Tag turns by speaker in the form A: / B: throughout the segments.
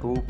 A: 2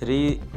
A: 3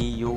A: EU،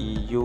A: EU،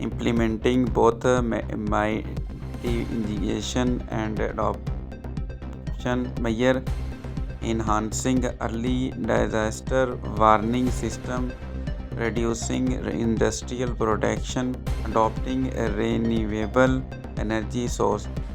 A: implementing both mitigation and adaptation measures, enhancing early disaster warning system, reducing industrial production, adopting a renewable energy source۔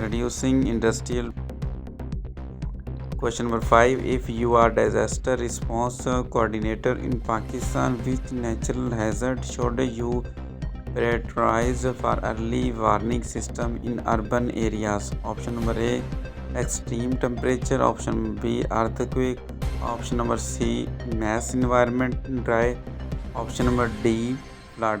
A: reducing industrial۔ Question number 5, if you are disaster response coordinator in Pakistan, which natural hazard should you prioritize for early warning system in urban areas? Option number A, extreme temperature. Option B, earthquake. Option number C, mass environment dry. Option number D, flood.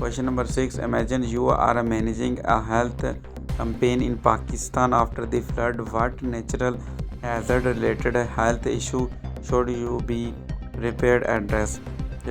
A: Question number 6, imagine you are managing a health campaign in Pakistan after the flood. What natural hazard related health issue should you be prepared address؟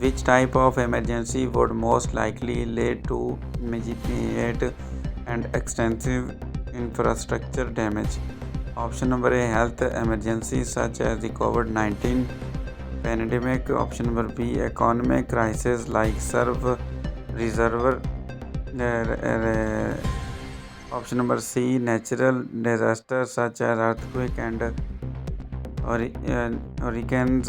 A: Which type of emergency would most likely lead to immediate and extensive infrastructure damage? Option number A, health emergency such as the COVID-19 pandemic. Option number B, economic crisis like reserve. Option number C, natural disasters such as earthquake and hurricanes.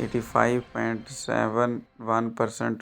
A: 85.71%